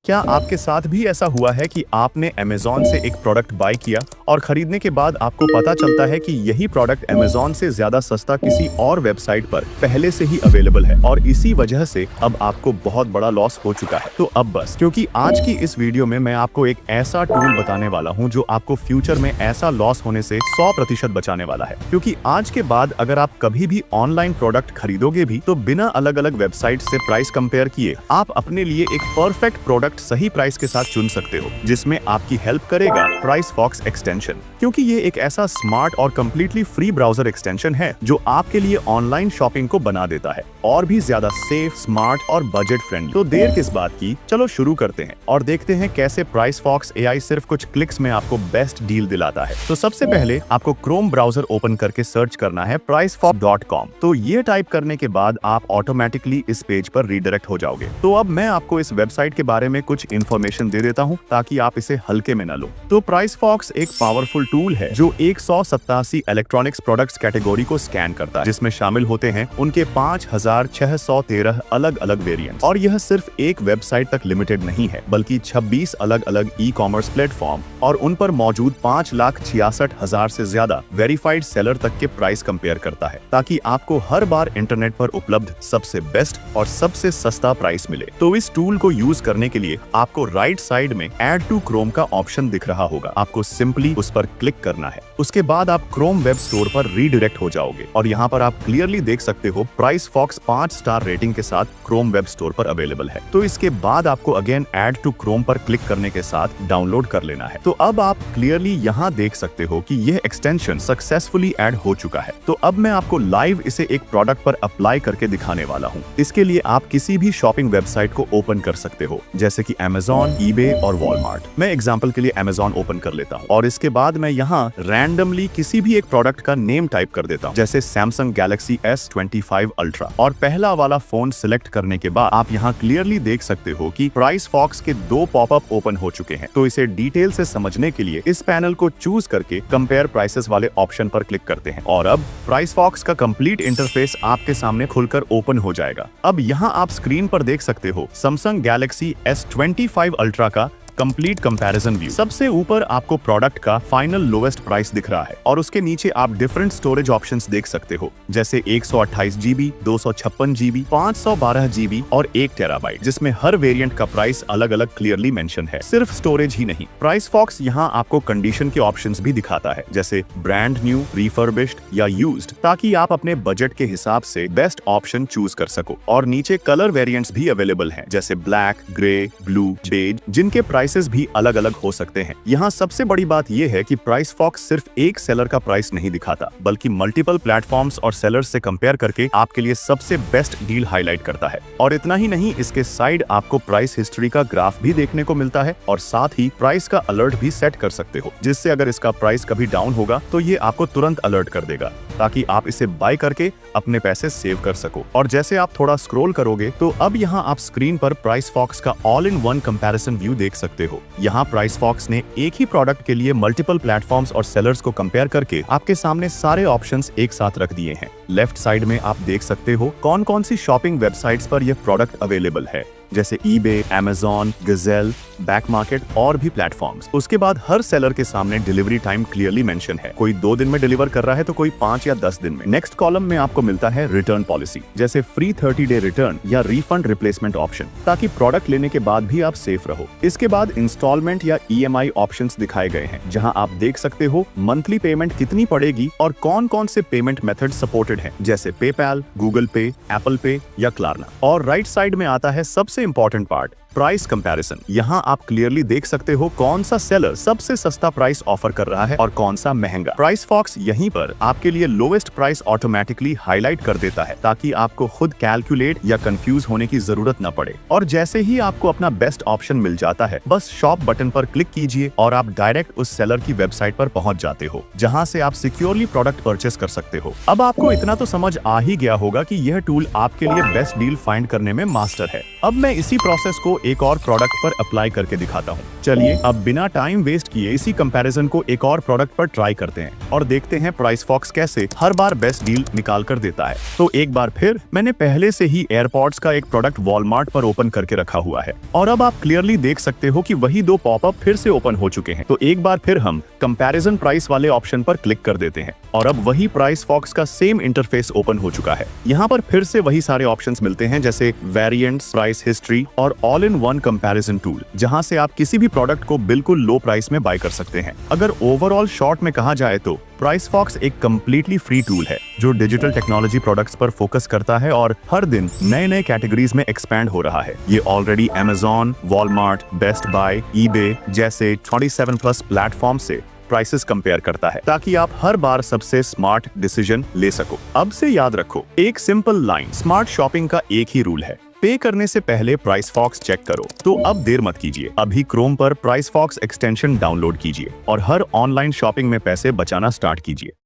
क्या आपके साथ भी ऐसा हुआ है कि आपने Amazon से एक प्रोडक्ट बाय किया और खरीदने के बाद आपको पता चलता है कि यही प्रोडक्ट Amazon से ज्यादा सस्ता किसी और वेबसाइट पर पहले से ही अवेलेबल है और इसी वजह से अब आपको बहुत बड़ा लॉस हो चुका है। तो अब बस, क्योंकि आज की इस वीडियो में मैं आपको एक ऐसा टूल बताने वाला हूं जो आपको फ्यूचर में ऐसा लॉस होने से 100% बचाने वाला है। क्योंकि आज के बाद अगर आप कभी भी ऑनलाइन प्रोडक्ट खरीदोगे भी तो बिना अलग अलग वेबसाइट से प्राइस कंपेयर किए आप अपने लिए एक परफेक्ट प्रोडक्ट सही प्राइस के साथ चुन सकते हो, जिसमें आपकी हेल्प करेगा प्राइसफॉक्स एक्सटेंशन। क्योंकि ये एक ऐसा स्मार्ट और कम्प्लीटली फ्री ब्राउजर एक्सटेंशन है जो आपके लिए ऑनलाइन शॉपिंग को बना देता है और भी ज्यादा सेफ, स्मार्ट और बजट फ्रेंडली। तो देर किस बात की, चलो शुरू करते हैं और देखते हैं कैसे प्राइसफॉक्स एआई सिर्फ कुछ क्लिक्स में आपको बेस्ट डील दिलाता है। तो सबसे पहले आपको क्रोम ब्राउजर ओपन करके सर्च करना है pricefox.com। तो ये टाइप करने के बाद आप ऑटोमेटिकली इस पेज पर रीडायरेक्ट हो जाओगे। तो अब मैं आपको इस वेबसाइट के बारे में कुछ इन्फॉर्मेशन दे देता हूं ताकि आप इसे हल्के में न लो। तो प्राइसफॉक्स एक पावरफुल टूल है जो 187 इलेक्ट्रॉनिक्स प्रोडक्ट्स कैटेगरी को स्कैन करता है, जिसमें शामिल होते हैं उनके 5613 अलग अलग वेरिएंट्स। और यह सिर्फ एक वेबसाइट तक लिमिटेड नहीं है, बल्कि 26 अलग अलग ई कॉमर्स प्लेटफॉर्म और उन पर मौजूद 5,66,000 से ज्यादा वेरीफाइड सेलर तक के प्राइस कंपेयर करता है, ताकि आपको हर बार इंटरनेट पर उपलब्ध सबसे बेस्ट और सबसे सस्ता प्राइस मिले। तो इस टूल को यूज करने के लिए आपको राइट साइड में ऐड टू क्रोम का ऑप्शन दिख रहा होगा। आपको सिंपली उस पर क्लिक करना है। उसके बाद आप क्रोम वेब स्टोर पर रीडायरेक्ट हो जाओगे और यहाँ पर आप क्लियरली देख सकते हो प्राइसफॉक्स 5 स्टार रेटिंग के साथ क्रोम वेब स्टोर पर अवेलेबल है। तो इसके बाद आपको अगेन ऐड टू क्रोम पर क्लिक करने के साथ डाउनलोड कर लेना है। तो अब आप क्लियरली यहाँ देख सकते हो कि यह एक्सटेंशन सक्सेसफुली ऐड हो चुका है। तो अब मैं आपको लाइव इसे एक प्रोडक्ट पर अप्लाई करके दिखाने वाला हूँ। इसके लिए आप किसी भी शॉपिंग वेबसाइट को ओपन कर सकते हो, जैसे कि Amazon, eBay और Walmart। मैं एग्जांपल के लिए Amazon ओपन कर लेता हूँ और इसके बाद मैं यहाँ रैंडमली किसी भी एक प्रोडक्ट का नेम टाइप कर देता हूँ, जैसे Samsung Galaxy S25 Ultra। और पहला वाला फोन सिलेक्ट करने के बाद आप यहाँ क्लियरली देख सकते हो कि प्राइसफॉक्स के 2 पॉपअप ओपन हो चुके हैं। तो इसे डिटेल से समझने के लिए इस पैनल को चूज करके कंपेयर प्राइसेस वाले ऑप्शन पर क्लिक करते हैं और अब प्राइसफॉक्स का कंप्लीट इंटरफेस आपके सामने खुलकर ओपन हो जाएगा। अब यहाँ आप स्क्रीन पर देख सकते हो Samsung Galaxy S25 Ultra का कंप्लीट कंपैरिजन व्यू। सबसे ऊपर आपको प्रोडक्ट का फाइनल लोवेस्ट प्राइस दिख रहा है और उसके नीचे आप डिफरेंट स्टोरेज ऑप्शंस देख सकते हो, जैसे 128 GB, 256 GB, 512 GB और 1 टेराबाइट, जिसमें हर वेरिएंट का प्राइस अलग अलग क्लियरली मेंशन है। सिर्फ स्टोरेज ही नहीं, प्राइसफॉक्स यहाँ आपको कंडीशन के ऑप्शंस भी दिखाता है, जैसे ब्रांड न्यू, रिफर्बिश्ड या यूज्ड, ताकि आप अपने बजट के हिसाब से बेस्ट ऑप्शन चूज कर सको। और नीचे कलर वेरिएंट्स भी अवेलेबल हैं, जैसे ब्लैक, ग्रे, ब्लू, बेज, जिनके प्राइसेस भी अलग अलग हो सकते हैं। यहाँ सबसे बड़ी बात यह है कि प्राइसफॉक्स सिर्फ एक सेलर का प्राइस नहीं दिखाता, बल्कि मल्टीपल प्लेटफॉर्म्स और सेलर्स से कंपेयर करके आपके लिए सबसे बेस्ट डील हाईलाइट करता है। और इतना ही नहीं, इसके साइड आपको प्राइस हिस्ट्री का ग्राफ भी देखने को मिलता है और साथ ही प्राइस का अलर्ट भी सेट कर सकते हो, जिससे अगर इसका प्राइस कभी डाउन होगा तो ये आपको तुरंत अलर्ट कर देगा, ताकि आप इसे बाय करके अपने पैसे सेव कर सको। और जैसे आप थोड़ा स्क्रॉल करोगे तो अब यहाँ आप स्क्रीन पर प्राइसफॉक्स का all in one comparison view देख सकते हो। यहाँ प्राइसफॉक्स ने एक ही प्रोडक्ट के लिए मल्टीपल प्लेटफॉर्म्स और सेलर्स को कंपेयर करके आपके सामने सारे ऑप्शंस एक साथ रख दिए हैं। लेफ्ट साइड में आप देख सकते हो कौन कौन सी शॉपिंग वेबसाइट्स पर यह प्रोडक्ट अवेलेबल है, जैसे eBay, Amazon, Gazelle, back market और भी प्लेटफॉर्म्स। उसके बाद हर सेलर के सामने डिलीवरी टाइम क्लियरली मेंशन है, कोई 2 दिन में डिलीवर कर रहा है तो कोई 5 या 10 दिन में। नेक्स्ट कॉलम में आपको मिलता है रिटर्न पॉलिसी, जैसे फ्री 30 डे रिटर्न या रिफंड रिप्लेसमेंट ऑप्शन, ताकि प्रोडक्ट लेने के बाद भी आप सेफ रहो। इसके बाद इंस्टॉलमेंट या EMI ऑप्शंस दिखाए गए हैं, जहां आप देख सकते हो मंथली पेमेंट कितनी पड़ेगी और कौन कौन से पेमेंट मेथड सपोर्टेड हैं, जैसे पेपैल, गूगल पे, एप्पल पे या क्लारना। और राइट साइड में आता है सबसे इंपॉर्टेंट पार्ट, प्राइस कंपैरिजन। यहाँ आप क्लियरली देख सकते हो कौन सा सेलर सबसे सस्ता प्राइस ऑफर कर रहा है और कौन सा महंगा। प्राइसफॉक्स यहीं पर आपके लिए लोवेस्ट प्राइस ऑटोमेटिकली हाईलाइट कर देता है, ताकि आपको खुद कैलकुलेट या कंफ्यूज होने की जरूरत न पड़े। और जैसे ही आपको अपना बेस्ट ऑप्शन मिल जाता है, बस शॉप बटन पर क्लिक कीजिए और आप डायरेक्ट उस सेलर की वेबसाइट पर पहुंच जाते हो, जहां से आप सिक्योरली प्रोडक्ट परचेस कर सकते हो। अब आपको इतना तो समझ आ ही गया होगा कि यह टूल आपके लिए बेस्ट डील फाइंड करने में मास्टर है। अब मैं इसी प्रोसेस को एक और प्रोडक्ट पर अप्लाई करके दिखाता हूँ। चलिए अब बिना टाइम वेस्ट किए इसी कंपैरिजन को एक और प्रोडक्ट पर ट्राई करते हैं और देखते हैं प्राइस फॉक्स कैसे हर बार बेस्ट डील निकाल कर देता है। तो एक बार फिर मैंने पहले से ही एयरपॉड्स का एक प्रोडक्ट वॉलमार्ट पर ओपन करके रखा हुआ है और अब आप क्लियरली देख सकते हो कि वही दो पॉपअप फिर से ओपन हो चुके हैं। तो एक बार फिर हम कंपैरिजन प्राइस वाले ऑप्शन पर क्लिक कर देते हैं और अब वही प्राइस फॉक्स का सेम इंटरफेस ओपन हो चुका है। यहाँ पर फिर से वही सारे ऑप्शंस मिलते हैं जैसे वेरिएंट्स, प्राइस हिस्ट्री और all in one comparison tool, जहां से आप किसी भी प्रोडक्ट को बिल्कुल लो प्राइस में बाय कर सकते हैं। अगर ओवरऑल शॉर्ट में कहा जाए तो प्राइस फॉक्स एक कंप्लीटली फ्री टूल है जो डिजिटल टेक्नोलॉजी प्रोडक्ट्स पर फोकस करता है और हर दिन नए नए कैटेगरीज में एक्सपैंड हो रहा है। ये already Amazon, Walmart, best buy, eBay जैसे 27+ प्लेटफॉर्म से प्राइसेस कंपेयर करता है ताकि आप हर बार सबसे स्मार्ट डिसीजन ले सको। अब से याद रखो एक सिंपल लाइन, स्मार्ट शॉपिंग का एक ही रूल है, पे करने से पहले प्राइस फॉक्स चेक करो। तो अब देर मत कीजिए, अभी क्रोम पर प्राइस फॉक्स एक्सटेंशन डाउनलोड कीजिए और हर ऑनलाइन शॉपिंग में पैसे बचाना स्टार्ट कीजिए।